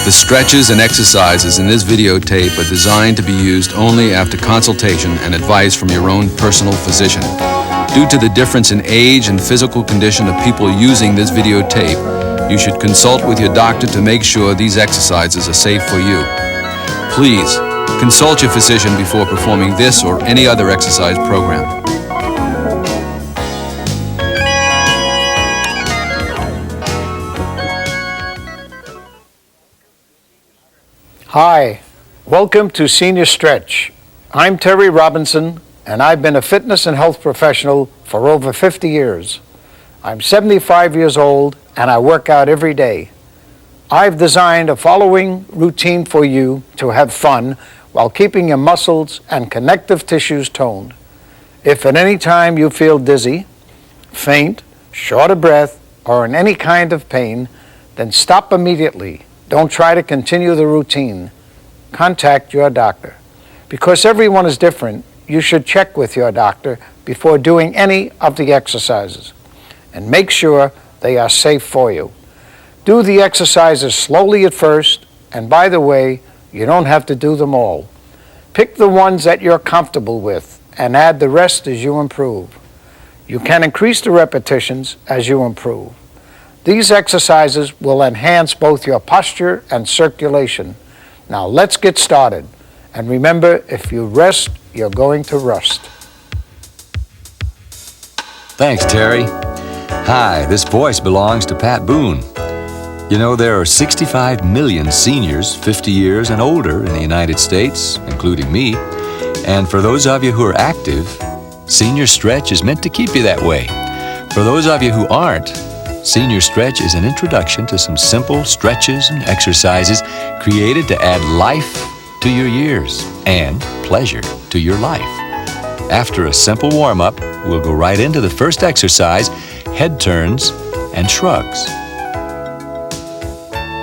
The stretches and exercises in this videotape are designed to be used only after consultation and advice from your own personal physician. Due to the difference in age and physical condition of people using this videotape, you should consult with your doctor to make sure these exercises are safe for you. Please, consult your physician before performing this or any other exercise program. Hi, welcome to Senior Stretch. I'm Terry Robinson, and I've been a fitness and health professional for over 50 years. I'm 75 years old, and I work out every day. I've designed a following routine for you to have fun while keeping your muscles and connective tissues toned. If at any time you feel dizzy, faint, short of breath, or in any kind of pain, then stop immediately. Don't try to continue the routine. Contact your doctor. Because everyone is different, you should check with your doctor before doing any of the exercises and make sure they are safe for you. Do the exercises slowly at first, and by the way, you don't have to do them all. Pick the ones that you're comfortable with and add the rest as you improve. You can increase the repetitions as you improve. These exercises will enhance both your posture and circulation. Now let's get started. And remember, if you rest, you're going to rust. Thanks, Terry. Hi, this voice belongs to Pat Boone. You know, there are 65 million seniors 50 years and older in the United States, including me. And for those of you who are active, Senior Stretch is meant to keep you that way. For those of you who aren't, Senior Stretch is an introduction to some simple stretches and exercises created to add life to your years and pleasure to your life. After a simple warm-up, we'll go right into the first exercise, head turns and shrugs.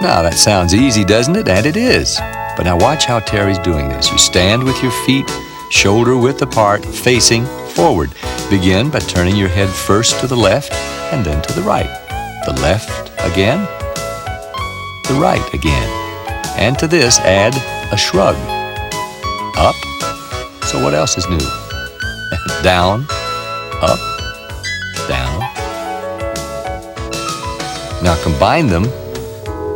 Now that sounds easy, doesn't it? And it is. But now watch how Terry's doing this. You stand with your feet shoulder width apart, facing forward. Begin by turning your head first to the left and then to the right. The left again, the right again. And to this, add a shrug. Up. So what else is new? Down, up, down. Now combine them,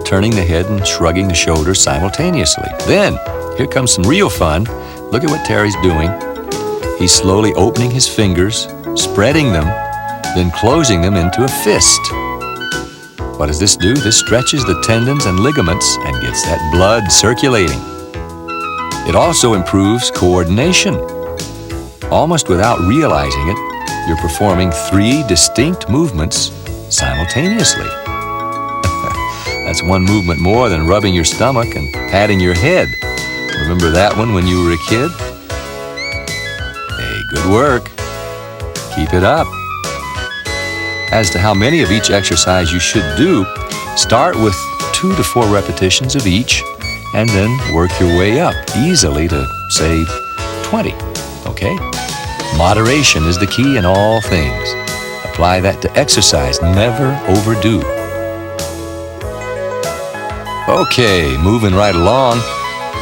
turning the head and shrugging the shoulders simultaneously. Then, here comes some real fun. Look at what Terry's doing. He's slowly opening his fingers, spreading them, then closing them into a fist. What does this do? This stretches the tendons and ligaments and gets that blood circulating. It also improves coordination. Almost without realizing it, you're performing 3 distinct movements simultaneously. That's one movement more than rubbing your stomach and patting your head. Remember that one when you were a kid? Hey, good work. Keep it up. As to how many of each exercise you should do, start with 2 to 4 repetitions of each, and then work your way up easily to, say, 20, okay? Moderation is the key in all things. Apply that to exercise, never overdo. Okay, moving right along.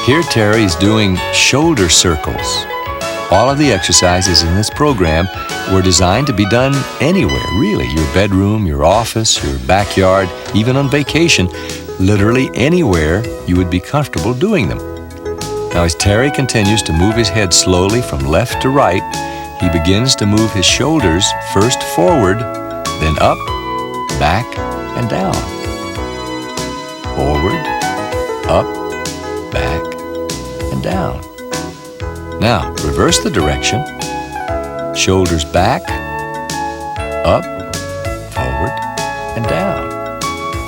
Here Terry's doing shoulder circles. All of the exercises in this program were designed to be done anywhere, really. Your bedroom, your office, your backyard, even on vacation, literally anywhere you would be comfortable doing them. Now, as Terry continues to move his head slowly from left to right, he begins to move his shoulders first forward, then up, back, and down. Forward, up, back, and down. Now, reverse the direction. Shoulders back, up, forward, and down,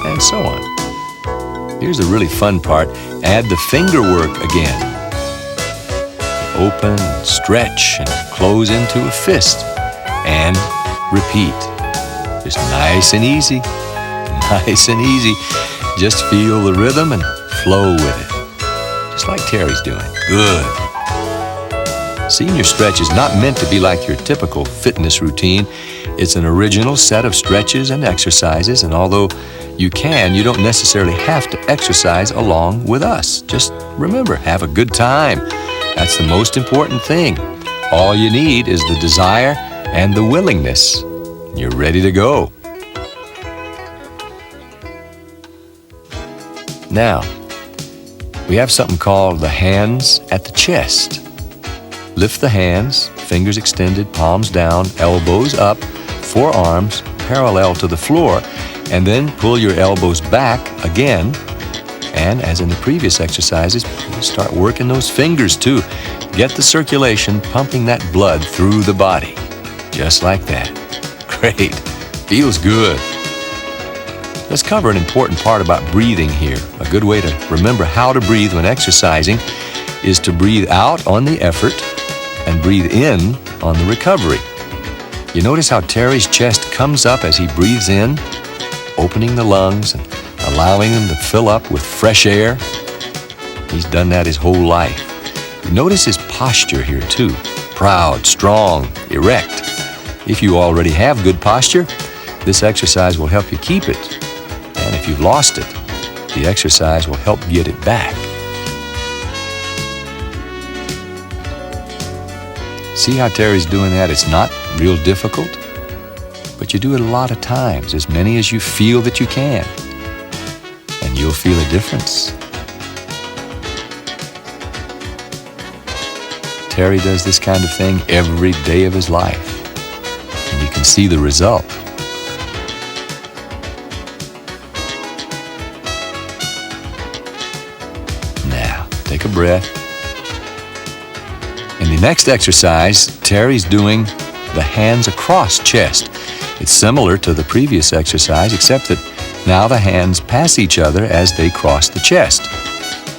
and so on. Here's the really fun part. Add the finger work again. Open, stretch, and close into a fist. And repeat. Just nice and easy. Nice and easy. Just feel the rhythm and flow with it. Just like Terry's doing. Good. Senior Stretch is not meant to be like your typical fitness routine. It's an original set of stretches and exercises, and although You don't necessarily have to exercise along with us. Just remember, have a good time. That's the most important thing. All you need is the desire and the willingness. You're ready to go. Now, we have something called the hands at the chest. Lift the hands, fingers extended, palms down, elbows up, forearms parallel to the floor, and then pull your elbows back again. And as in the previous exercises, start working those fingers too. Get the circulation pumping that blood through the body. Just like that. Great. Feels good. Let's cover an important part about breathing here. A good way to remember how to breathe when exercising is to breathe out on the effort and breathe in on the recovery. You notice how Terry's chest comes up as he breathes in, opening the lungs and allowing them to fill up with fresh air? He's done that his whole life. Notice his posture here too. Proud, strong, erect. If you already have good posture, this exercise will help you keep it. And if you've lost it, the exercise will help get it back. See how Terry's doing that? It's not real difficult, but you do it a lot of times, as many as you feel that you can, and you'll feel a difference. Terry does this kind of thing every day of his life, and you can see the result. Now, take a breath. In the next exercise, Terry's doing the hands across chest. It's similar to the previous exercise, except that now the hands pass each other as they cross the chest.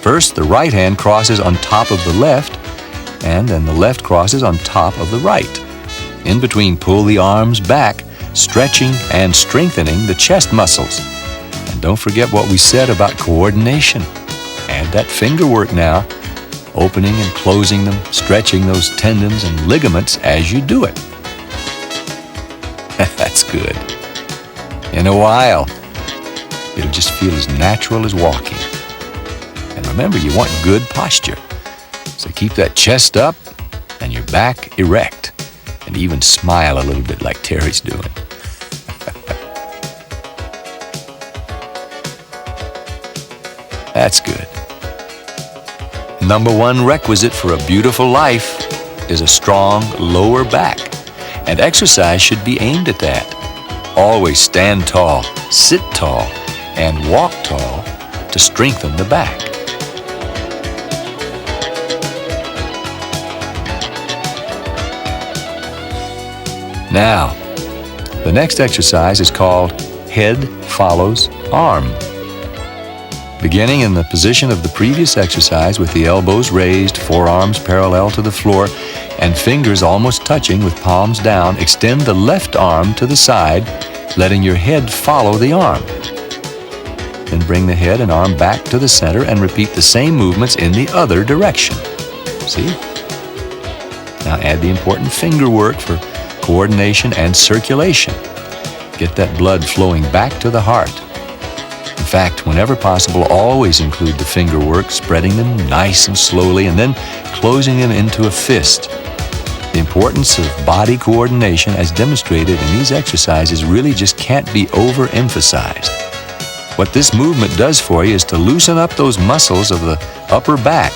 First, the right hand crosses on top of the left, and then the left crosses on top of the right. In between, pull the arms back, stretching and strengthening the chest muscles. And don't forget what we said about coordination. Add that finger work now, opening and closing them, stretching those tendons and ligaments as you do it. That's good. In a while, it'll just feel as natural as walking. And remember, you want good posture. So keep that chest up and your back erect. And even smile a little bit like Terry's doing. That's good. Number one requisite for a beautiful life is a strong lower back. And exercise should be aimed at that. Always stand tall, sit tall, and walk tall to strengthen the back. Now, the next exercise is called head follows arm. Beginning in the position of the previous exercise with the elbows raised, forearms parallel to the floor, and fingers almost touching with palms down, extend the left arm to the side, letting your head follow the arm. Then bring the head and arm back to the center and repeat the same movements in the other direction. See? Now add the important finger work for coordination and circulation. Get that blood flowing back to the heart. In fact, whenever possible, always include the finger work, spreading them nice and slowly, and then closing them into a fist. The importance of body coordination as demonstrated in these exercises really just can't be overemphasized. What this movement does for you is to loosen up those muscles of the upper back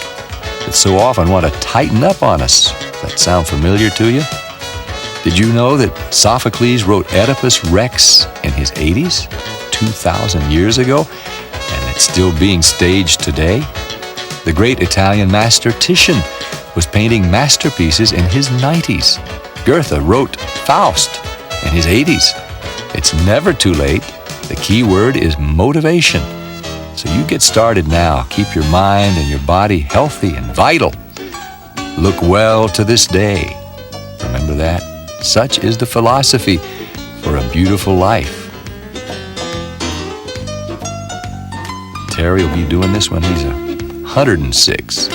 that so often want to tighten up on us. Does that sound familiar to you? Did you know that Sophocles wrote Oedipus Rex in his 80s, 2,000 years ago, and it's still being staged today? The great Italian master Titian was painting masterpieces in his 90s. Goethe wrote Faust in his 80s. It's never too late. The key word is motivation. So you get started now. Keep your mind and your body healthy and vital. Look well to this day. Remember that? Such is the philosophy for a beautiful life. Terry will be doing this when he's 106.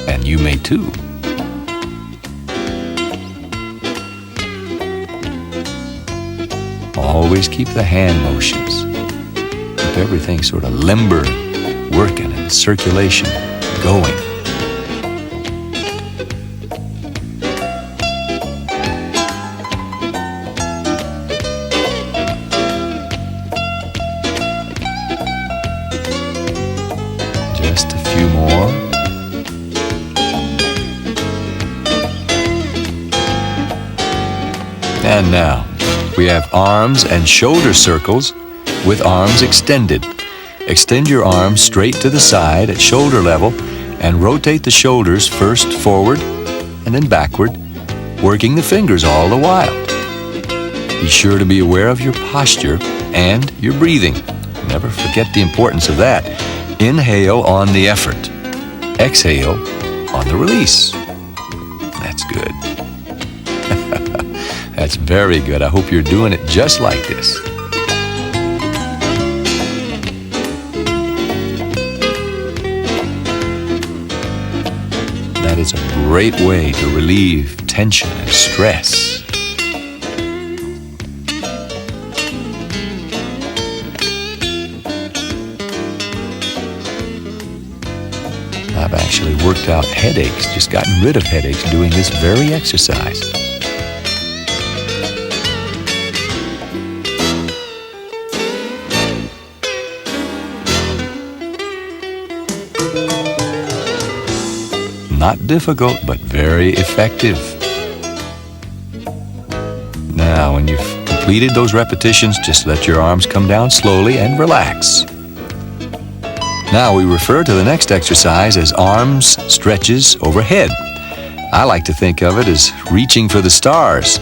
And you may too. All always keep the hand motions. Keep everything sort of limber, working, and circulation going. Just a few more. And now, we have arms and shoulder circles with arms extended. Extend your arms straight to the side at shoulder level and rotate the shoulders first forward and then backward, working the fingers all the while. Be sure to be aware of your posture and your breathing. Never forget the importance of that. Inhale on the effort. Exhale on the release. That's good. That's very good. I hope you're doing it just like this. That is a great way to relieve tension and stress. I've actually worked out headaches, just gotten rid of headaches doing this very exercise. Not difficult, but very effective. Now, when you've completed those repetitions, just let your arms come down slowly and relax. Now we refer to the next exercise as arms stretches overhead. I like to think of it as reaching for the stars.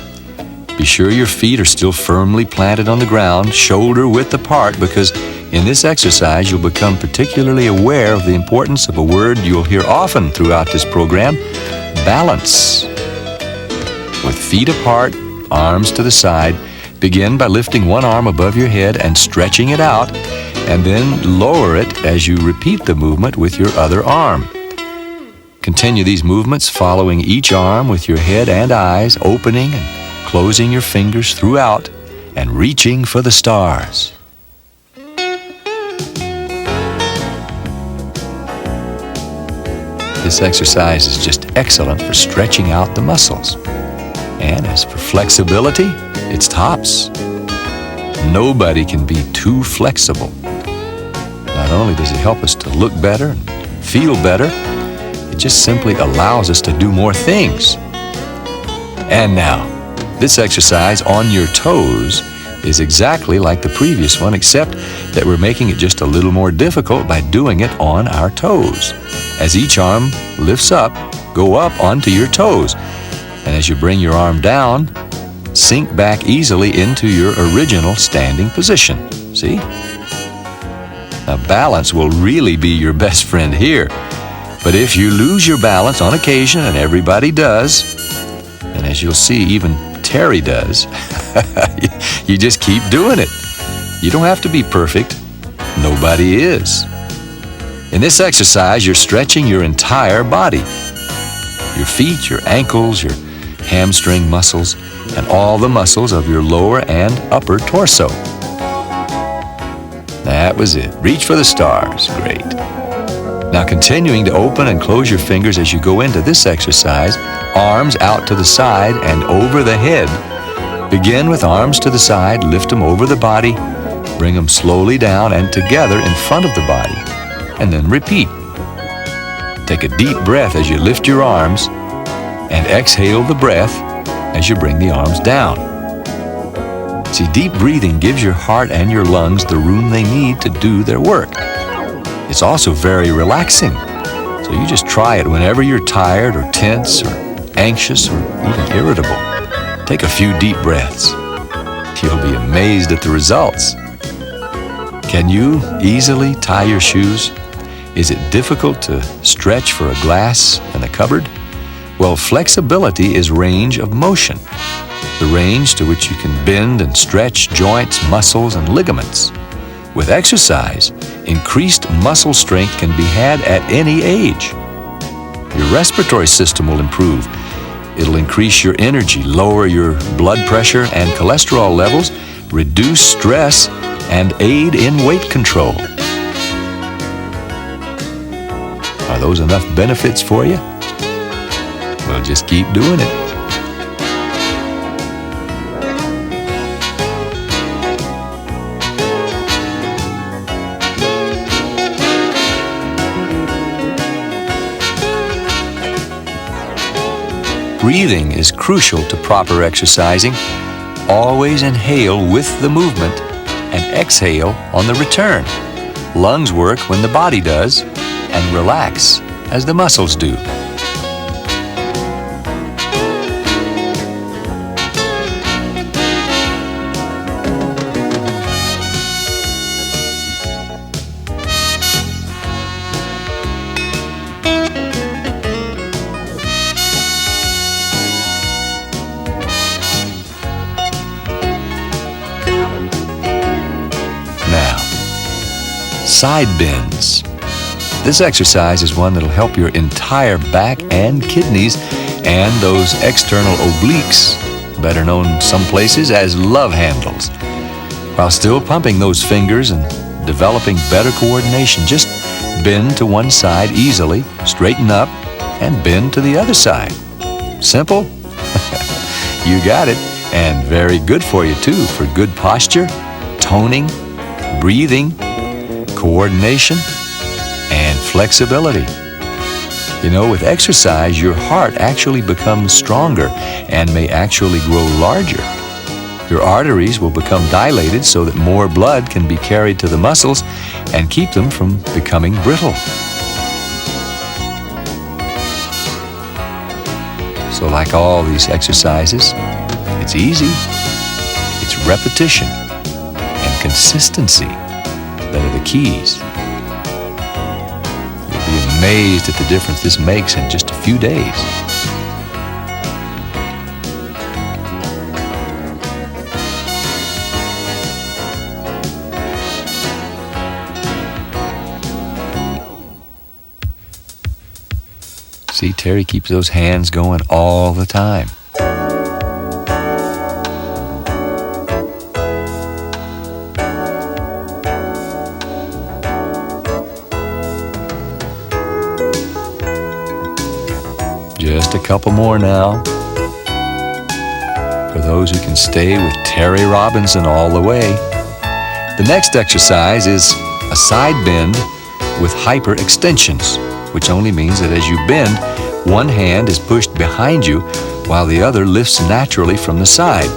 Be sure your feet are still firmly planted on the ground, shoulder width apart, because in this exercise you'll become particularly aware of the importance of a word you'll hear often throughout this program: balance. With feet apart, arms to the side, begin by lifting one arm above your head and stretching it out, and then lower it as you repeat the movement with your other arm. Continue these movements following each arm with your head and eyes, opening and closing your fingers throughout and reaching for the stars. This exercise is just excellent for stretching out the muscles. And as for flexibility, it's tops. Nobody can be too flexible. Not only does it help us to look better and feel better, it just simply allows us to do more things. And now, this exercise on your toes is exactly like the previous one, except that we're making it just a little more difficult by doing it on our toes. As each arm lifts up, go up onto your toes. And as you bring your arm down, sink back easily into your original standing position. See? Now, balance will really be your best friend here. But if you lose your balance on occasion, and everybody does, and as you'll see, even Terry does, you just keep doing it. You don't have to be perfect. Nobody is. In this exercise, you're stretching your entire body. Your feet, your ankles, your hamstring muscles, and all the muscles of your lower and upper torso. That was it. Reach for the stars. Great. Now, continuing to open and close your fingers as you go into this exercise, arms out to the side and over the head. Begin with arms to the side, lift them over the body, bring them slowly down and together in front of the body, and then repeat. Take a deep breath as you lift your arms, and exhale the breath as you bring the arms down. See, deep breathing gives your heart and your lungs the room they need to do their work. It's also very relaxing, so you just try it whenever you're tired or tense or anxious or even irritable. Take a few deep breaths. You'll be amazed at the results. Can you easily tie your shoes? Is it difficult to stretch for a glass in a cupboard? Well, flexibility is range of motion, the range to which you can bend and stretch joints, muscles, and ligaments. With exercise, increased muscle strength can be had at any age. Your respiratory system will improve. It'll increase your energy, lower your blood pressure and cholesterol levels, reduce stress, and aid in weight control. Are those enough benefits for you? Well, just keep doing it. Breathing is crucial to proper exercising. Always inhale with the movement and exhale on the return. Lungs work when the body does, and relax as the muscles do. Now, side bends. This exercise is one that'll help your entire back and kidneys and those external obliques, better known some places as love handles, while still pumping those fingers and developing better coordination. Just bend to one side easily, straighten up, and bend to the other side. Simple? You got it, and very good for you too, for good posture, toning, breathing, coordination, and flexibility. You know, with exercise, your heart actually becomes stronger and may actually grow larger. Your arteries will become dilated so that more blood can be carried to the muscles and keep them from becoming brittle. So like all these exercises, it's easy. It's repetition and consistency that are the keys. You'll be amazed at the difference this makes in just a few days. See, Terry keeps those hands going all the time. Just a couple more now. For those who can stay with Terry Robinson all the way. The next exercise is a side bend with hyperextensions, which only means that as you bend, one hand is pushed behind you while the other lifts naturally from the side.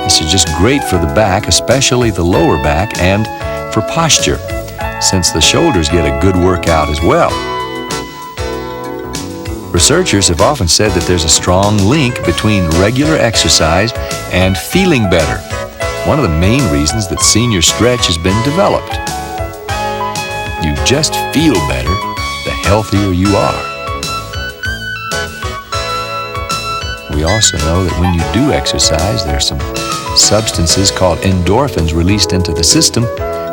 This is just great for the back, especially the lower back, and for posture, since the shoulders get a good workout as well. Researchers have often said that there's a strong link between regular exercise and feeling better, one of the main reasons that Senior Stretch has been developed. You just feel better the healthier you are. We also know that when you do exercise, there are some substances called endorphins released into the system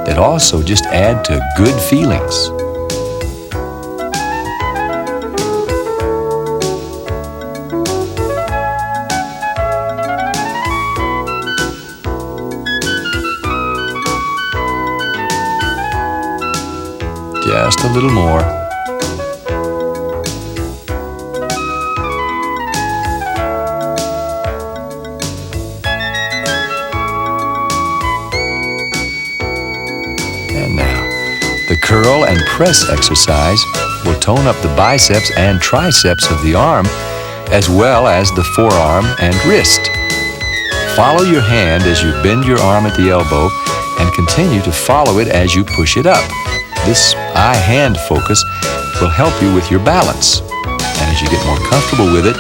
that also just add to good feelings. Just a little more. And now, the curl and press exercise will tone up the biceps and triceps of the arm, as well as the forearm and wrist. Follow your hand as you bend your arm at the elbow and continue to follow it as you push it up. This eye-hand focus will help you with your balance. And as you get more comfortable with it,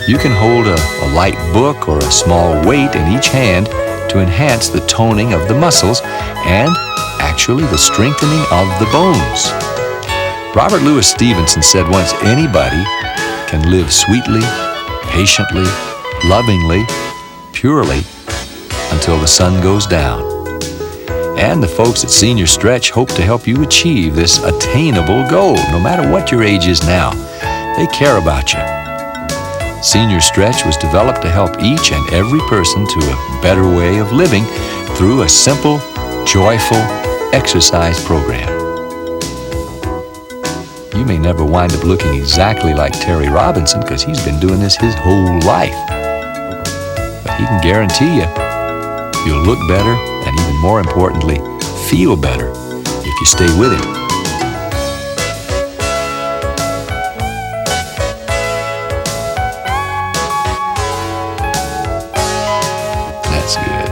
you can hold a light book or a small weight in each hand to enhance the toning of the muscles and actually the strengthening of the bones. Robert Louis Stevenson said once, anybody can live sweetly, patiently, lovingly, purely until the sun goes down. And the folks at Senior Stretch hope to help you achieve this attainable goal, no matter what your age is now. They care about you. Senior Stretch was developed to help each and every person to a better way of living through a simple, joyful exercise program. You may never wind up looking exactly like Terry Robinson because he's been doing this his whole life. But he can guarantee you'll look better and, even more importantly, feel better if you stay with him. That's good.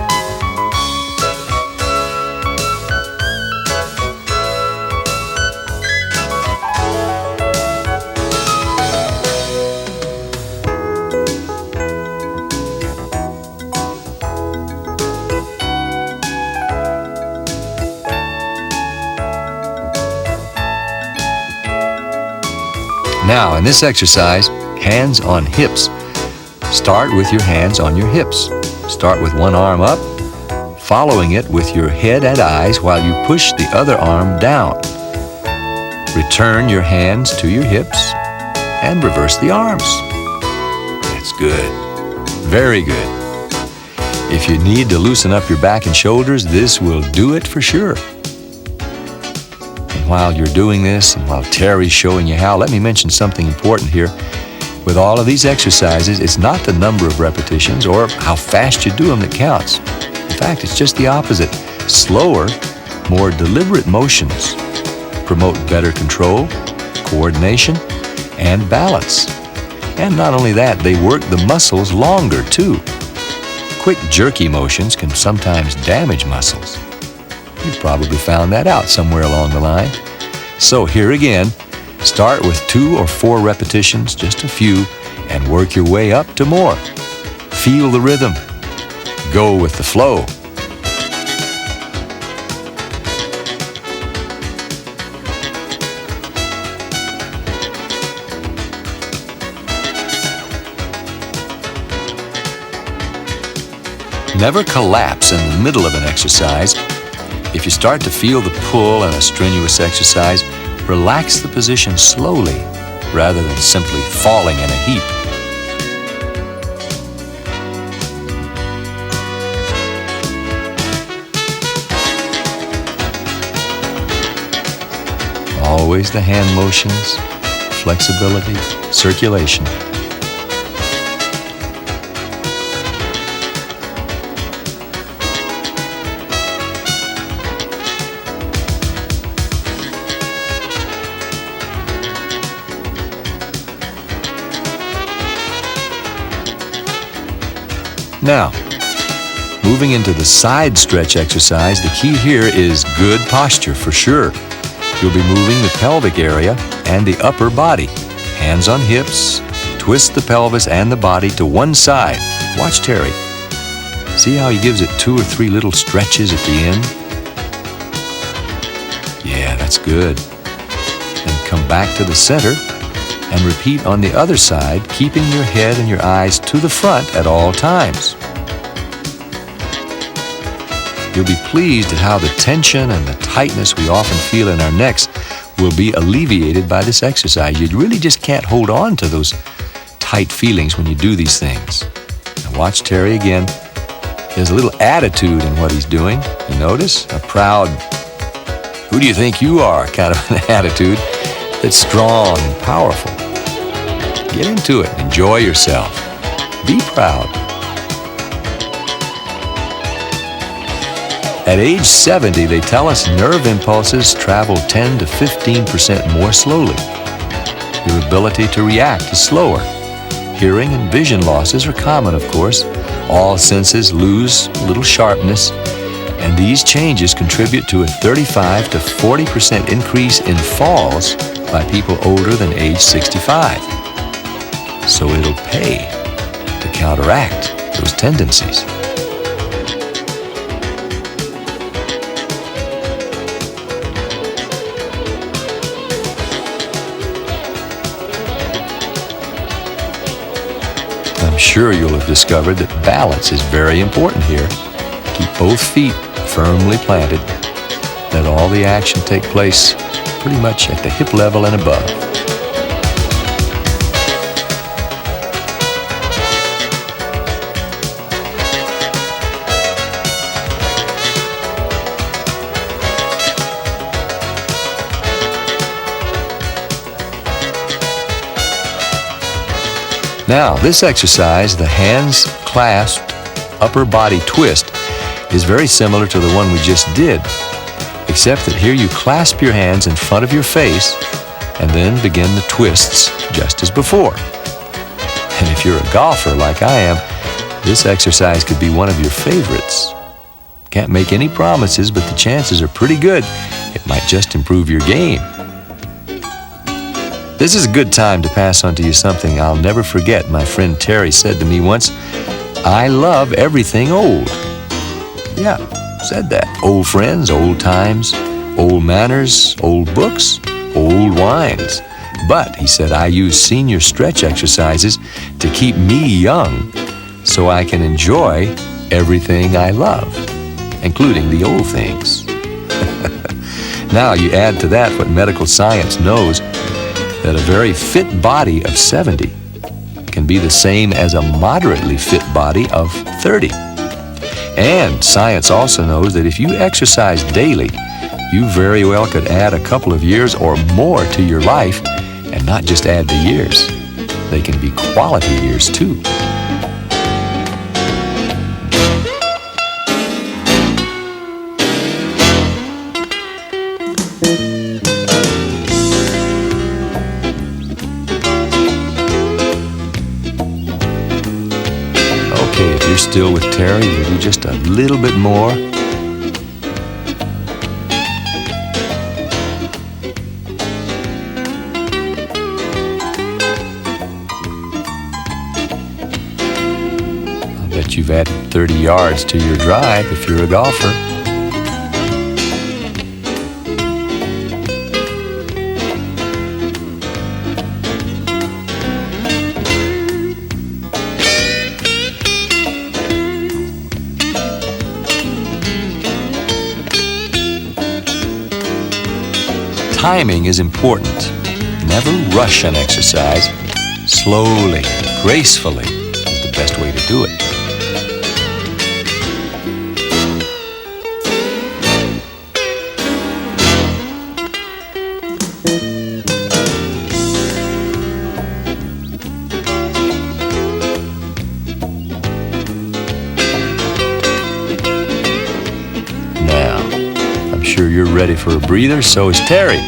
Now, in this exercise, hands on hips. Start with your hands on your hips. Start with one arm up, following it with your head and eyes while you push the other arm down. Return your hands to your hips and reverse the arms. That's good. Very good. If you need to loosen up your back and shoulders, this will do it for sure. While you're doing this and while Terry's showing you how, let me mention something important here. With all of these exercises, it's not the number of repetitions or how fast you do them that counts. In fact, it's just the opposite. Slower, more deliberate motions promote better control, coordination, and balance. And not only that, they work the muscles longer too. Quick, jerky motions can sometimes damage muscles. You've probably found that out somewhere along the line. So here again, start with 2 or 4 repetitions, just a few, and work your way up to more. Feel the rhythm. Go with the flow. Never collapse in the middle of an exercise. If you start to feel the pull in a strenuous exercise, relax the position slowly rather than simply falling in a heap. Always the hand motions, flexibility, circulation. Now, moving into the side stretch exercise, the key here is good posture for sure. You'll be moving the pelvic area and the upper body. Hands on hips, twist the pelvis and the body to one side. Watch Terry. See how he gives it 2 or 3 little stretches at the end? Yeah, that's good. Then come back to the center and repeat on the other side, keeping your head and your eyes to the front at all times. You'll be pleased at how the tension and the tightness we often feel in our necks will be alleviated by this exercise. You really just can't hold on to those tight feelings when you do these things. Now watch Terry again. There's a little attitude in what he's doing. You notice? A proud, who do you think you are kind of an attitude that's strong and powerful. Get into it. Enjoy yourself. Be proud. At age 70, they tell us nerve impulses travel 10 to 15% more slowly. Your ability to react is slower. Hearing and vision losses are common, of course. All senses lose a little sharpness, and these changes contribute to a 35 to 40% increase in falls by people older than age 65. So it'll pay to counteract those tendencies. I'm sure you'll have discovered that balance is very important here. Keep both feet firmly planted. Let all the action take place pretty much at the hip level and above. Now, this exercise, the hands clasped upper body twist, is very similar to the one we just did, except that here you clasp your hands in front of your face and then begin the twists just as before. And if you're a golfer like I am, this exercise could be one of your favorites. Can't make any promises, but the chances are pretty good it might just improve your game. This is a good time to pass on to you something I'll never forget. My friend Terry said to me once, "I love everything old." Yeah, said that. Old friends, old times, old manners, old books, old wines. But, he said, I use senior stretch exercises to keep me young so I can enjoy everything I love, including the old things. Now you add to that what medical science knows, that a very fit body of 70 can be the same as a moderately fit body of 30. And science also knows that if you exercise daily, you very well could add a couple of years or more to your life, and not just add the years. They can be quality years too. Okay, if you're still with Terry, we'll do just a little bit more. I'll bet you've added 30 yards to your drive if you're a golfer. Timing is important. Never rush an exercise. Slowly, gracefully is the best way to do it. Now, I'm sure you're ready for a breather, so is Terry.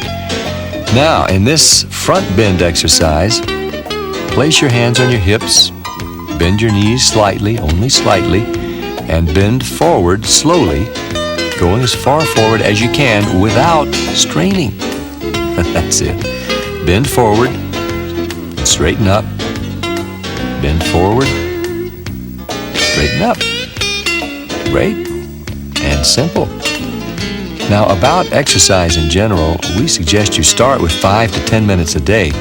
Now, in this front bend exercise, place your hands on your hips, bend your knees slightly, only slightly, and bend forward slowly, going as far forward as you can without straining. That's it. Bend forward, and straighten up, bend forward, straighten up. Great and simple. Now, about exercise in general, we suggest you start with 5 to 10 minutes a day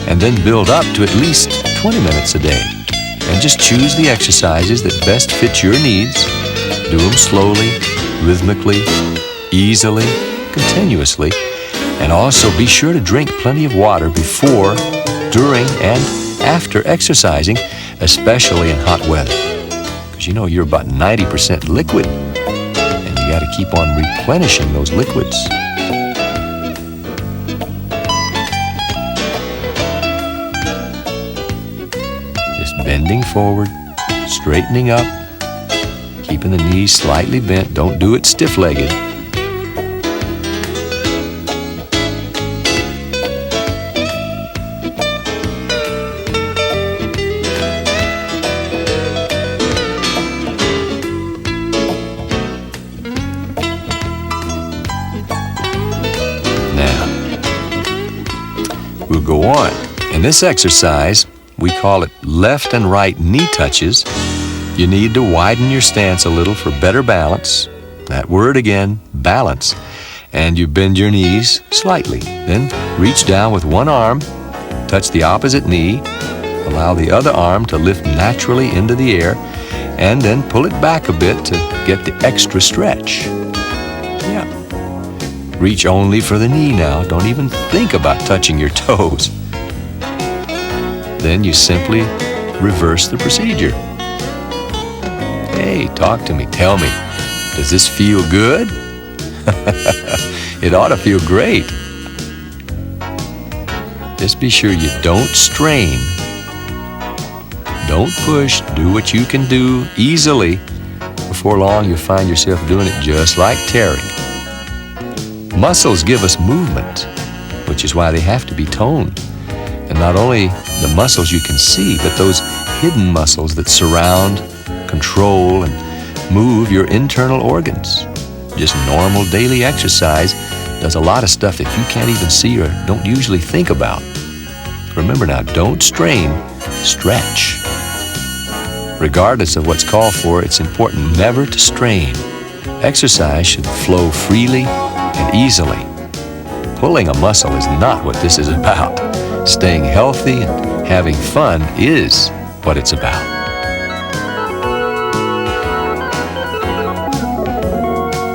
and then build up to at least 20 minutes a day. And just choose the exercises that best fit your needs. Do them slowly, rhythmically, easily, continuously. And also be sure to drink plenty of water before, during, and after exercising, especially in hot weather. Because you know you're about 90% liquid. You got to keep on replenishing those liquids. Just bending forward, straightening up, keeping the knees slightly bent. Don't do it stiff-legged. We'll go on. In this exercise, we call it left and right knee touches. You need to widen your stance a little for better balance. That word again, balance. And you bend your knees slightly. Then reach down with one arm, touch the opposite knee, allow the other arm to lift naturally into the air, and then pull it back a bit to get the extra stretch. Yeah. Reach only for the knee now. Don't even think about touching your toes. Then you simply reverse the procedure. Hey, talk to me. Tell me, does this feel good? It ought to feel great. Just be sure you don't strain. Don't push. Do what you can do easily. Before long, you'll find yourself doing it just like Terry. Muscles give us movement, which is why they have to be toned. And not only the muscles you can see, but those hidden muscles that surround, control, and move your internal organs. Just normal daily exercise does a lot of stuff that you can't even see or don't usually think about. Remember now, don't strain, stretch. Regardless of what's called for, it's important never to strain. Exercise should flow freely and easily. Pulling a muscle is not what this is about. Staying healthy and having fun is what it's about.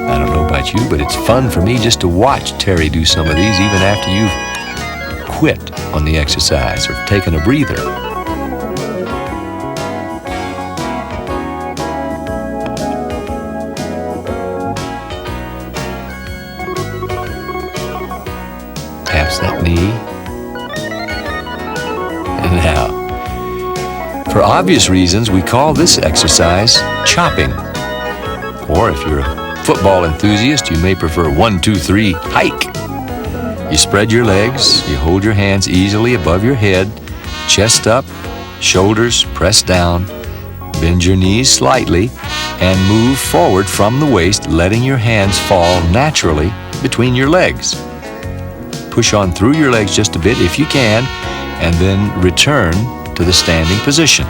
I don't know about you, but it's fun for me just to watch Terry do some of these even after you've quit on the exercise or taken a breather. Taps that knee. And now, for obvious reasons, we call this exercise chopping. Or if you're a football enthusiast, you may prefer 1, 2, 3, hike. You spread your legs, you hold your hands easily above your head, chest up, shoulders pressed down, bend your knees slightly, and move forward from the waist, letting your hands fall naturally between your legs. Push on through your legs just a bit if you can, and then return to the standing position.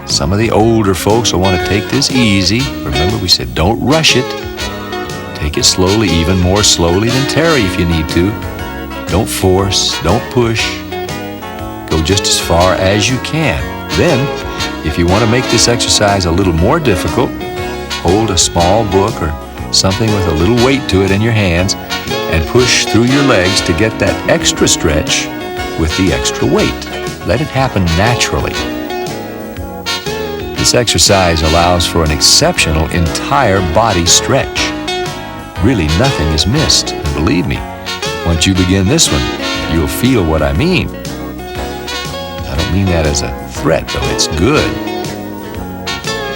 Some of the older folks will want to take this easy. Remember, we said don't rush it. Take it slowly, even more slowly than Terry if you need to. Don't force, don't push. Go just as far as you can. Then, if you want to make this exercise a little more difficult, hold a small book or something with a little weight to it in your hands and push through your legs to get that extra stretch with the extra weight. Let it happen naturally. This exercise allows for an exceptional entire body stretch. Really nothing is missed. And believe me, once you begin this one, you'll feel what I mean. I don't mean that as a threat, though. It's good.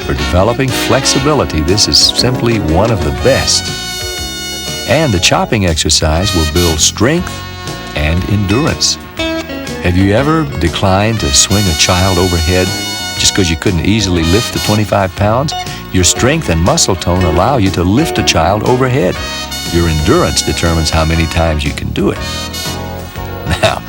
For developing flexibility, this is simply one of the best. And the chopping exercise will build strength and endurance. Have you ever declined to swing a child overhead just because you couldn't easily lift the 25 pounds? Your strength and muscle tone allow you to lift a child overhead. Your endurance determines how many times you can do it. Now,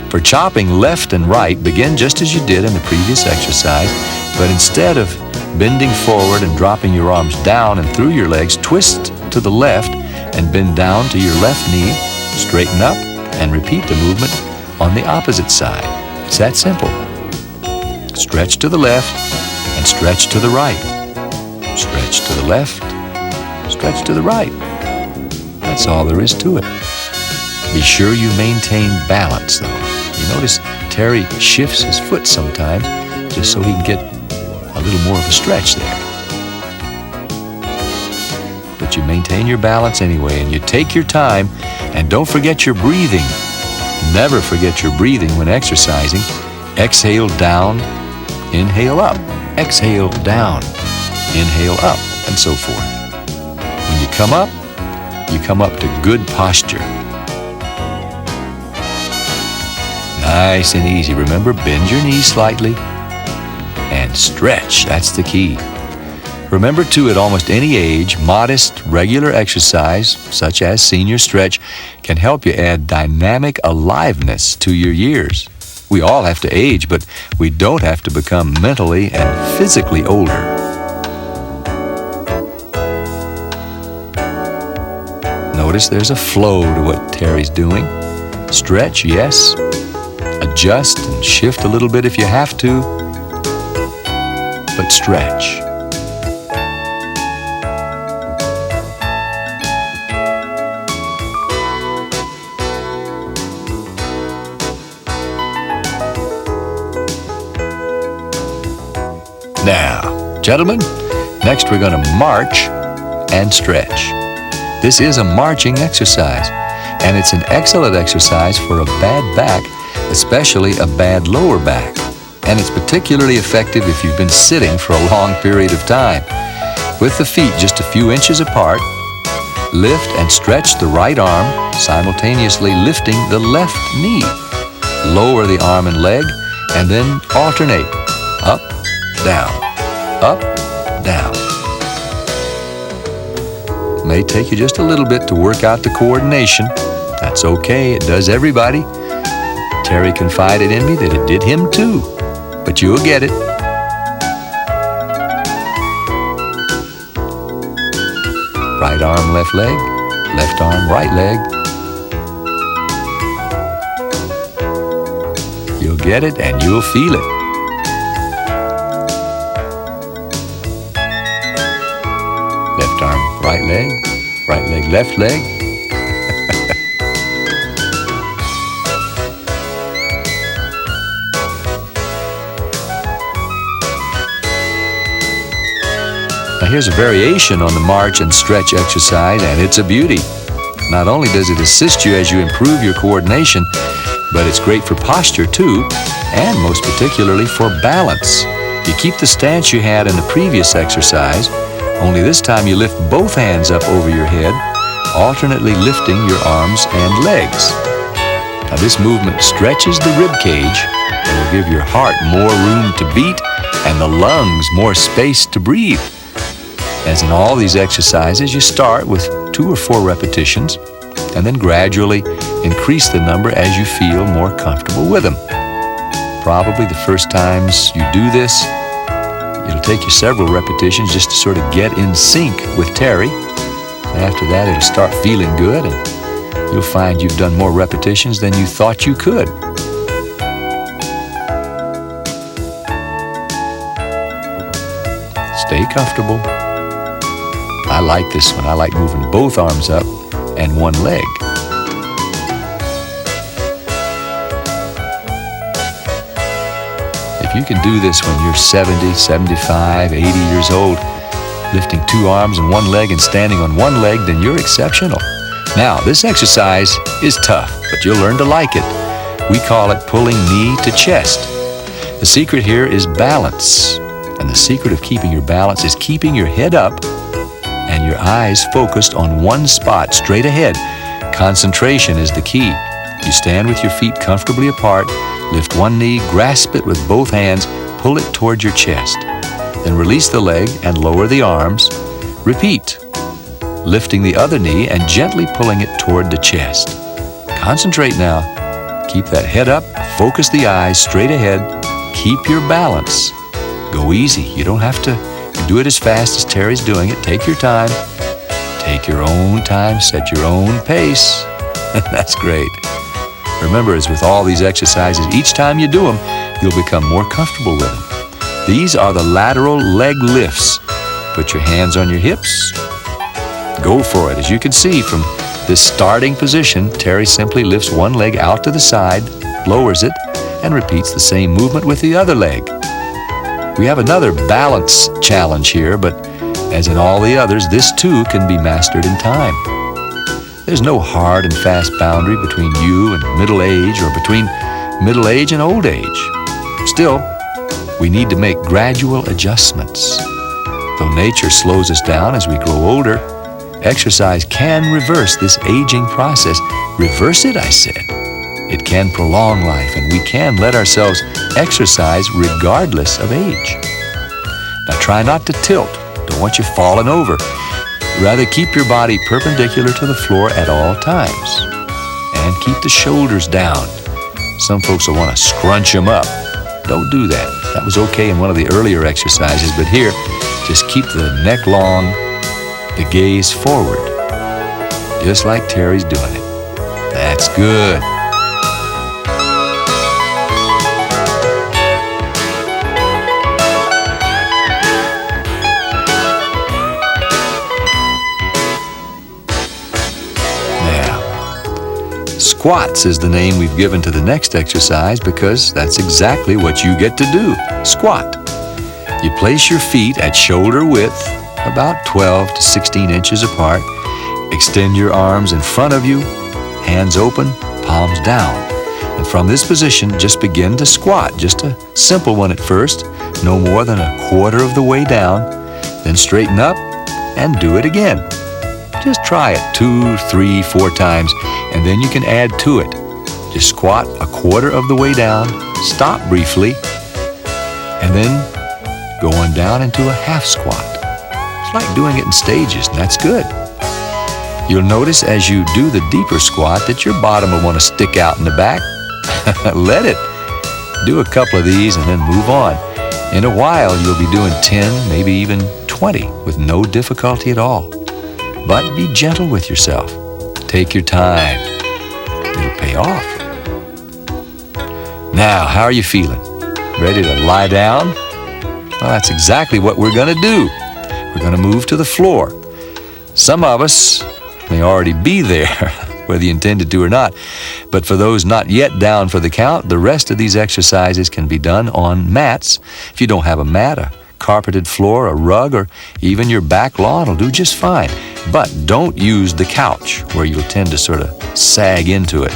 for chopping left and right, begin just as you did in the previous exercise, but instead of bending forward and dropping your arms down and through your legs, twist to the left and bend down to your left knee, straighten up, and repeat the movement on the opposite side. It's that simple. Stretch to the left and stretch to the right. Stretch to the left, stretch to the right. That's all there is to it. Be sure you maintain balance, though. You notice Terry shifts his foot sometimes just so he can get a little more of a stretch there. But you maintain your balance anyway, and you take your time, and don't forget your breathing. Never forget your breathing when exercising. Exhale down, inhale up. Exhale down, inhale up, and so forth. When you come up to good posture. Nice and easy. Remember, bend your knees slightly and stretch. That's the key. Remember, too, at almost any age, modest, regular exercise, such as senior stretch, can help you add dynamic aliveness to your years. We all have to age, but we don't have to become mentally and physically older. Notice there's a flow to what Terry's doing. Stretch, yes. Adjust and shift a little bit if you have to, but stretch. Now, gentlemen, next we're going to march and stretch. This is a marching exercise, and it's an excellent exercise for a bad back, especially a bad lower back. and it's particularly effective if you've been sitting for a long period of time. With the feet just a few inches apart, lift and stretch the right arm, simultaneously lifting the left knee. Lower the arm and leg, and then alternate. Up, down, up, down. It may take you just a little bit to work out the coordination. That's okay, it does everybody. Terry confided in me that it did him too, but you'll get it. Right arm, left leg, left arm, right leg. You'll get it and you'll feel it. Left arm, right leg, left leg. Now here's a variation on the march and stretch exercise, and it's a beauty. Not only does it assist you as you improve your coordination, but it's great for posture too, and most particularly for balance. You keep the stance you had in the previous exercise, only this time you lift both hands up over your head, alternately lifting your arms and legs. Now this movement stretches the rib cage and will give your heart more room to beat and the lungs more space to breathe. As in all these exercises, you start with 2 or 4 repetitions and then gradually increase the number as you feel more comfortable with them. Probably the first times you do this, it'll take you several repetitions just to sort of get in sync with Terry. After that, it'll start feeling good, and you'll find you've done more repetitions than you thought you could. Stay comfortable. I like this one. I like moving both arms up and one leg. If you can do this when you're 70, 75, 80 years old, lifting 2 arms and 1 leg and standing on 1 leg, then you're exceptional. Now, this exercise is tough, but you'll learn to like it. We call it pulling knee to chest. The secret here is balance. And the secret of keeping your balance is keeping your head up and your eyes focused on one spot straight ahead. Concentration is the key. You stand with your feet comfortably apart, lift one knee, grasp it with both hands, pull it toward your chest. Then release the leg and lower the arms. Repeat, lifting the other knee and gently pulling it toward the chest. Concentrate now. Keep that head up, focus the eyes straight ahead, keep your balance. Go easy. You don't have to do it as fast as Terry's doing it. Take your time. Take your own time. Set your own pace. That's great. Remember, as with all these exercises, each time you do them, you'll become more comfortable with them. These are the lateral leg lifts. Put your hands on your hips. Go for it. As you can see from this starting position, Terry simply lifts one leg out to the side, lowers it, and repeats the same movement with the other leg. We have another balance challenge here, but as in all the others, this too can be mastered in time. There's no hard and fast boundary between you and middle age or between middle age and old age. Still, we need to make gradual adjustments. Though nature slows us down as we grow older, exercise can reverse this aging process. Reverse it, I said. It can prolong life, and we can let ourselves exercise regardless of age. Now try not to tilt. Don't want you falling over. Rather, keep your body perpendicular to the floor at all times. And keep the shoulders down. Some folks will want to scrunch them up. Don't do that. That was okay in one of the earlier exercises, but here, just keep the neck long, the gaze forward. Just like Terry's doing it. That's good. Squats is the name we've given to the next exercise because that's exactly what you get to do. Squat. You place your feet at shoulder width, about 12 to 16 inches apart. Extend your arms in front of you, hands open, palms down. And from this position, just begin to squat. Just a simple one at first, no more than a quarter of the way down. Then straighten up and do it again. Just try it 2, 3, 4 times, and then you can add to it. Just squat a quarter of the way down, stop briefly, and then go on down into a half squat. It's like doing it in stages, and that's good. You'll notice as you do the deeper squat that your bottom will want to stick out in the back. Let it. Do a couple of these and then move on. In a while, you'll be doing 10, maybe even 20 with no difficulty at all. But be gentle with yourself. Take your time. It'll pay off. Now, how are you feeling? Ready to lie down? Well, that's exactly what we're going to do. We're going to move to the floor. Some of us may already be there, whether you intended to or not. But for those not yet down for the count, the rest of these exercises can be done on mats. If you don't have a mat, a carpeted floor, a rug, or even your back lawn will do just fine. But don't use the couch, where you'll tend to sort of sag into it.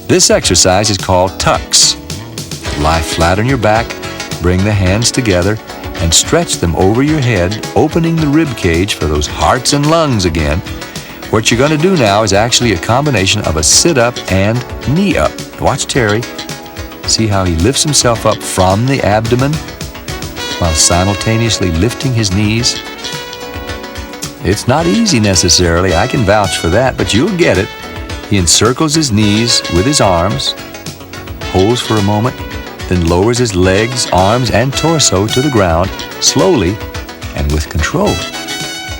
This exercise is called tucks. Lie flat on your back, bring the hands together, and stretch them over your head, opening the rib cage for those hearts and lungs again. What you're going to do now is actually a combination of a sit-up and knee-up. Watch Terry. See how he lifts himself up from the abdomen while simultaneously lifting his knees. It's not easy necessarily, I can vouch for that, but you'll get it. He encircles his knees with his arms, holds for a moment, then lowers his legs, arms, and torso to the ground, slowly and with control.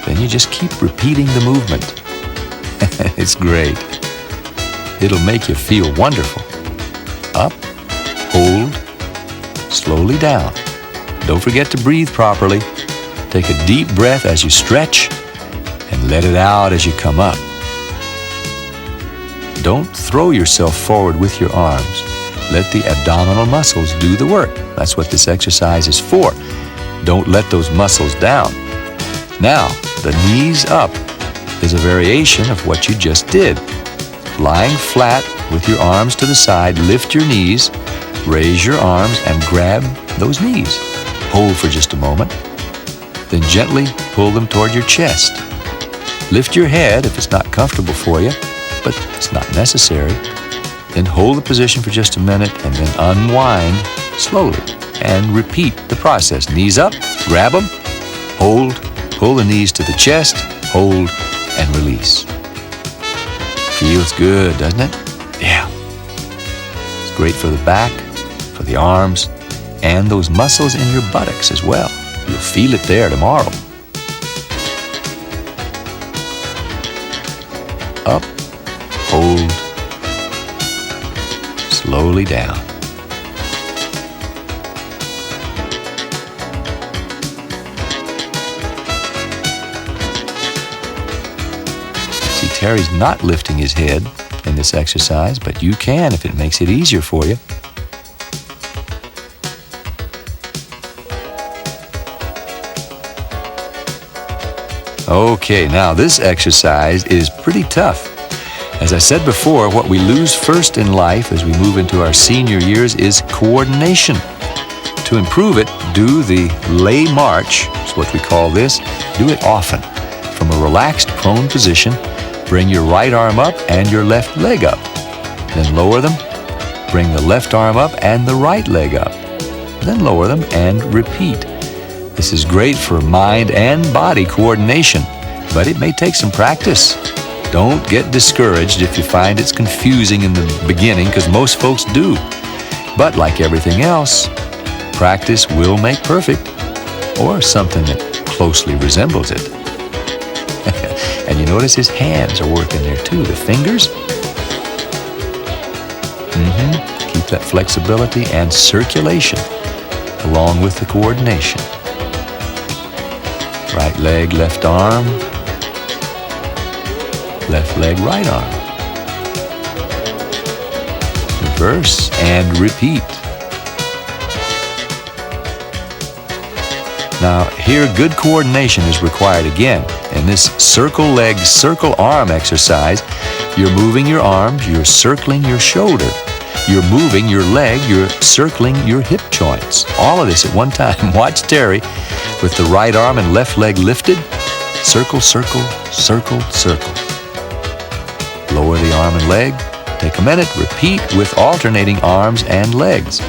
Then you just keep repeating the movement. It's great. It'll make you feel wonderful. Up, hold, slowly down. Don't forget to breathe properly. Take a deep breath as you stretch and let it out as you come up. Don't throw yourself forward with your arms. Let the abdominal muscles do the work. That's what this exercise is for. Don't let those muscles down. Now, the knees up is a variation of what you just did. Lying flat with your arms to the side, lift your knees, raise your arms, and grab those knees. Hold for just a moment. Then gently pull them toward your chest. Lift your head if it's not comfortable for you, but it's not necessary. Then hold the position for just a minute and then unwind slowly and repeat the process. Knees up, grab them, hold, pull the knees to the chest, hold, and release. Feels good, doesn't it? Yeah. It's great for the back, for the arms, and those muscles in your buttocks as well. You'll feel it there tomorrow. Up, hold, slowly down. See, Terry's not lifting his head in this exercise, but you can if it makes it easier for you. Okay, now this exercise is pretty tough. As I said before, what we lose first in life as we move into our senior years is coordination. To improve it, do the lay march, is what we call this. Do it often. From a relaxed prone position, bring your right arm up and your left leg up. Then lower them, bring the left arm up and the right leg up. Then lower them and repeat. This is great for mind and body coordination, but it may take some practice. Don't get discouraged if you find it's confusing in the beginning, because most folks do. But like everything else, practice will make perfect, or something that closely resembles it. And you notice his hands are working there too, the fingers. Keep that flexibility and circulation along with the coordination. Right leg, left arm. Left leg, right arm. Reverse and repeat. Now, here good coordination is required again. In this circle leg, circle arm exercise, you're moving your arms, you're circling your shoulder. you're moving your leg, you're circling your hip joints. All of this at one time. Watch Terry with the right arm and left leg lifted. Circle, circle, circle, circle. Lower the arm and leg. Take a minute. Repeat with alternating arms and legs.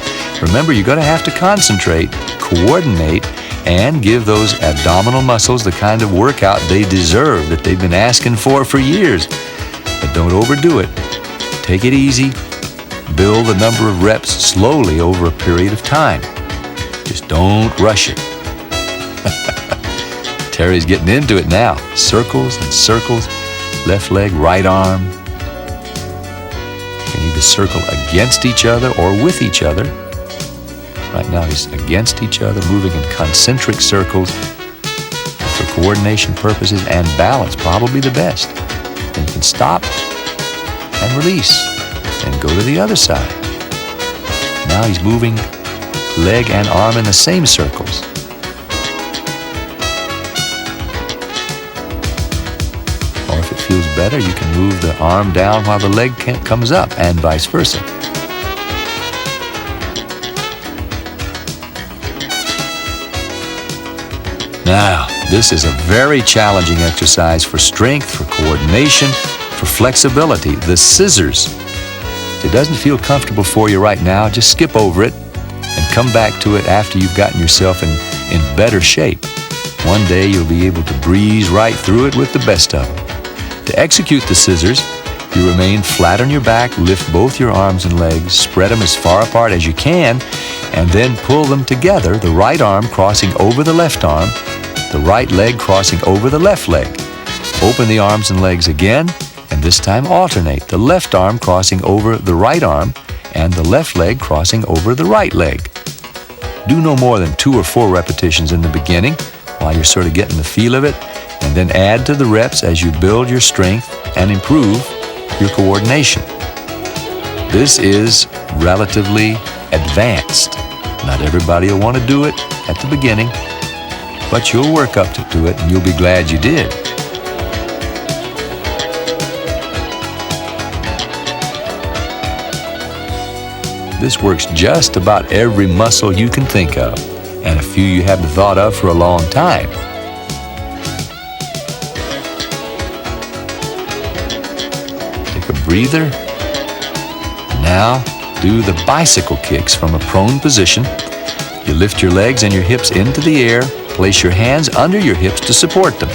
Remember, you're going to have to concentrate, coordinate, and give those abdominal muscles the kind of workout they deserve, that they've been asking for years. But don't overdo it. Take it easy. Build the number of reps slowly over a period of time. Just don't rush it. Terry's getting into it now. Circles and circles. Left leg, right arm. You can either circle against each other or with each other. Right now he's against each other, moving in concentric circles. And for coordination purposes and balance, probably the best. Then you can stop and release and go to the other side. Now he's moving leg and arm in the same circles. Or if it feels better, you can move the arm down while the leg comes up, and vice versa. Now, this is a very challenging exercise for strength, for coordination, for flexibility. The scissors. If it doesn't feel comfortable for you right now, just skip over it and come back to it after you've gotten yourself in better shape. One day you'll be able to breeze right through it with the best of them. To execute the scissors, you remain flat on your back, lift both your arms and legs, spread them as far apart as you can, and then pull them together, the right arm crossing over the left arm, the right leg crossing over the left leg. Open the arms and legs again, and this time alternate, the left arm crossing over the right arm and the left leg crossing over the right leg. Do no more than 2 or 4 repetitions in the beginning while you're sort of getting the feel of it, and then add to the reps as you build your strength and improve your coordination. This is relatively advanced. Not everybody will want to do it at the beginning, but you'll work up to it and you'll be glad you did. This works just about every muscle you can think of, and a few you haven't thought of for a long time. Take a breather. Now, do the bicycle kicks from a prone position. You lift your legs and your hips into the air. Place your hands under your hips to support them.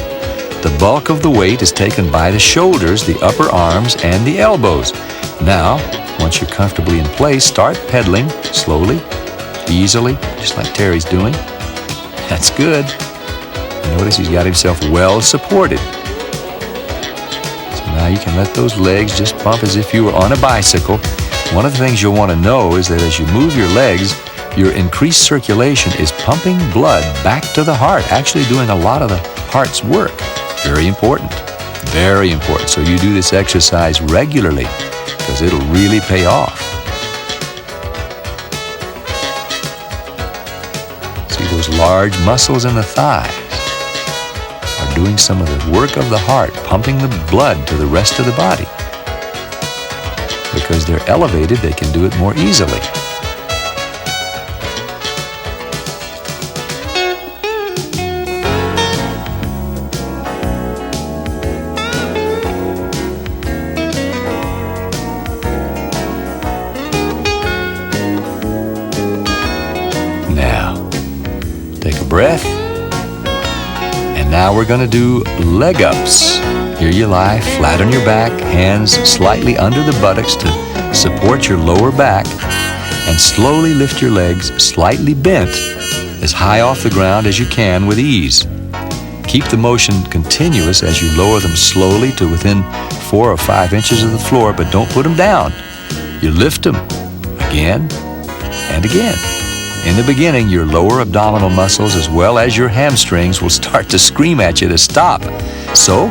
The bulk of the weight is taken by the shoulders, the upper arms, and the elbows. Now, once you're comfortably in place, start pedaling slowly, easily, just like Terry's doing. That's good. Notice he's got himself well supported. So now you can let those legs just bump as if you were on a bicycle. One of the things you'll want to know is that as you move your legs, your increased circulation is pumping blood back to the heart, actually doing a lot of the heart's work. Very important. Very important. So you do this exercise regularly because it'll really pay off. See, those large muscles in the thighs are doing some of the work of the heart, pumping the blood to the rest of the body. Because they're elevated, they can do it more easily. Breath. And now we're going to do leg ups. Here you lie, flat on your back, hands slightly under the buttocks to support your lower back, and slowly lift your legs slightly bent as high off the ground as you can with ease. Keep the motion continuous as you lower them slowly to within 4 or 5 inches of the floor, but don't put them down. You lift them again and again. In the beginning, your lower abdominal muscles as well as your hamstrings will start to scream at you to stop. So,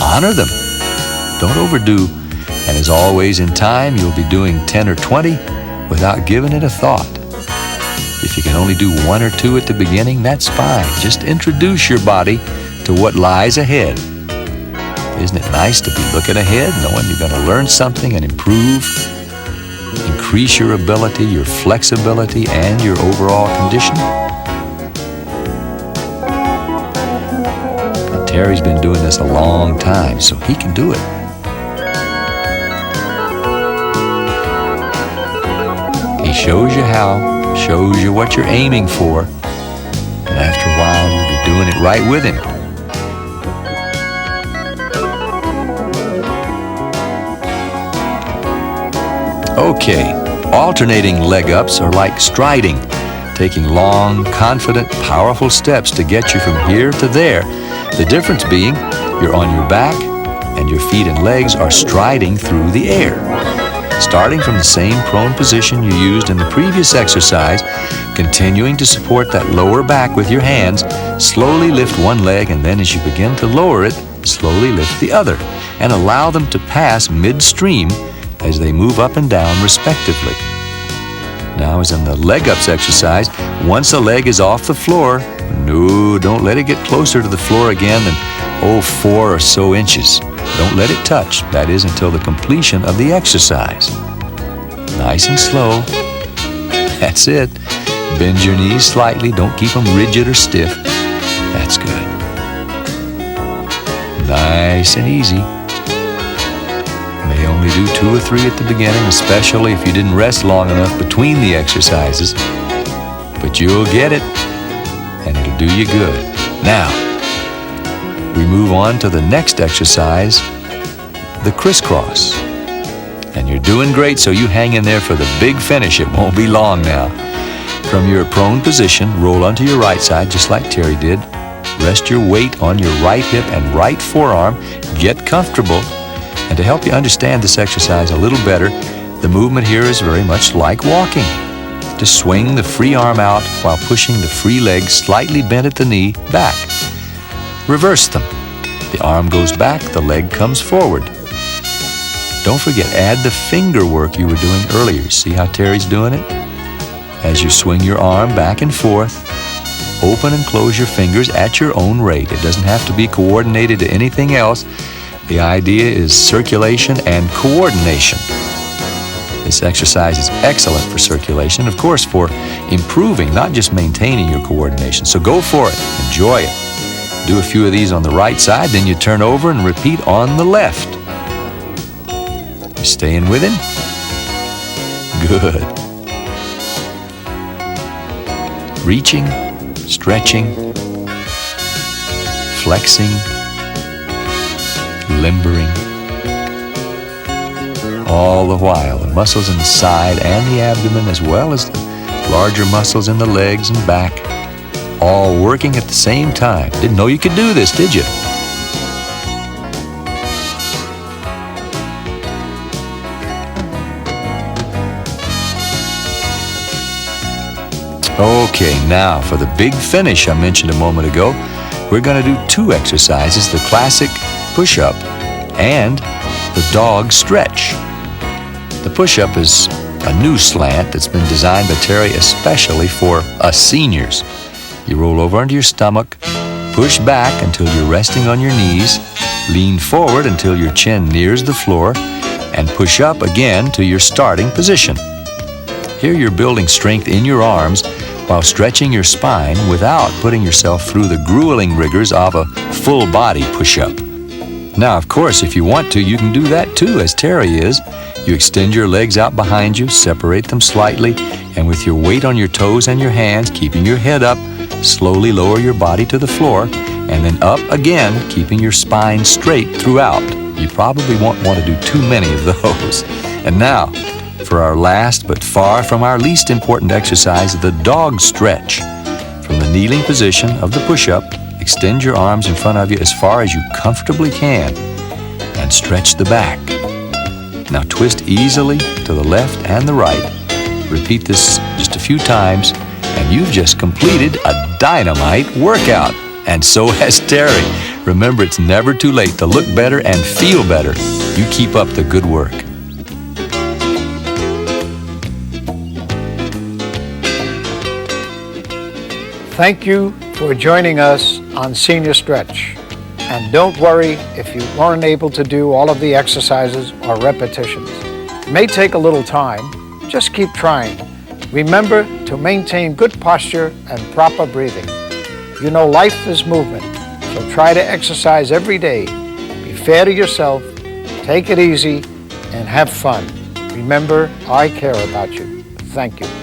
honor them. Don't overdo. And as always, in time, you'll be doing 10 or 20 without giving it a thought. If you can only do 1 or 2 at the beginning, that's fine. Just introduce your body to what lies ahead. Isn't it nice to be looking ahead, knowing you're going to learn something and improve, increase increase your ability, your flexibility, and your overall condition? And Terry's been doing this a long time, so he can do it. He shows you how, shows you what you're aiming for, and after a while, you'll be doing it right with him. Okay, alternating leg ups are like striding, taking long, confident, powerful steps to get you from here to there. The difference being you're on your back and your feet and legs are striding through the air. Starting from the same prone position you used in the previous exercise, continuing to support that lower back with your hands, slowly lift one leg, and then as you begin to lower it, slowly lift the other, and allow them to pass midstream as they move up and down respectively. Now, as in the leg ups exercise, once a leg is off the floor, no, don't let it get closer to the floor again than 4 or so inches. Don't let it touch. That is until the completion of the exercise. Nice and slow. That's it. Bend your knees slightly. Don't keep them rigid or stiff. That's good. Nice and easy. May only do 2 or 3 at the beginning, especially if you didn't rest long enough between the exercises. But you'll get it, and it'll do you good. Now, we move on to the next exercise, the crisscross. And you're doing great, so you hang in there for the big finish. It won't be long now. From your prone position, roll onto your right side, just like Terry did. Rest your weight on your right hip and right forearm. Get comfortable. And to help you understand this exercise a little better, the movement here is very much like walking. Just swing the free arm out while pushing the free leg slightly bent at the knee back. Reverse them. The arm goes back, the leg comes forward. Don't forget, add the finger work you were doing earlier. See how Terry's doing it? As you swing your arm back and forth, open and close your fingers at your own rate. It doesn't have to be coordinated to anything else. The idea is circulation and coordination. This exercise is excellent for circulation, of course, for improving, not just maintaining your coordination. So go for it. Enjoy it. Do a few of these on the right side, then you turn over and repeat on the left. You staying with him? Good. Reaching, stretching, flexing, limbering. All the while, the muscles in the side and the abdomen, as well as the larger muscles in the legs and back, all working at the same time. Didn't know you could do this, did you? Okay, now for the big finish I mentioned a moment ago, we're going to do 2 exercises, the classic push-up and the dog stretch. The push-up is a new slant that's been designed by Terry especially for us seniors. You roll over onto your stomach, push back until you're resting on your knees, lean forward until your chin nears the floor, and push up again to your starting position. Here you're building strength in your arms while stretching your spine without putting yourself through the grueling rigors of a full body push-up. Now, of course, if you want to, you can do that too, as Terry is. You extend your legs out behind you, separate them slightly, and with your weight on your toes and your hands, keeping your head up, slowly lower your body to the floor, and then up again, keeping your spine straight throughout. You probably won't want to do too many of those. And now, for our last but far from our least important exercise, the dog stretch. From the kneeling position of the push-up, extend your arms in front of you as far as you comfortably can and stretch the back. Now twist easily to the left and the right. Repeat this just a few times and you've just completed a dynamite workout. And so has Terry. Remember, it's never too late to look better and feel better. You keep up the good work. Thank you for joining us on Senior Stretch. And don't worry if you weren't able to do all of the exercises or repetitions. It may take a little time. Just keep trying. Remember to maintain good posture and proper breathing. You know life is movement, so try to exercise every day. Be fair to yourself, take it easy, and have fun. Remember, I care about you. Thank you.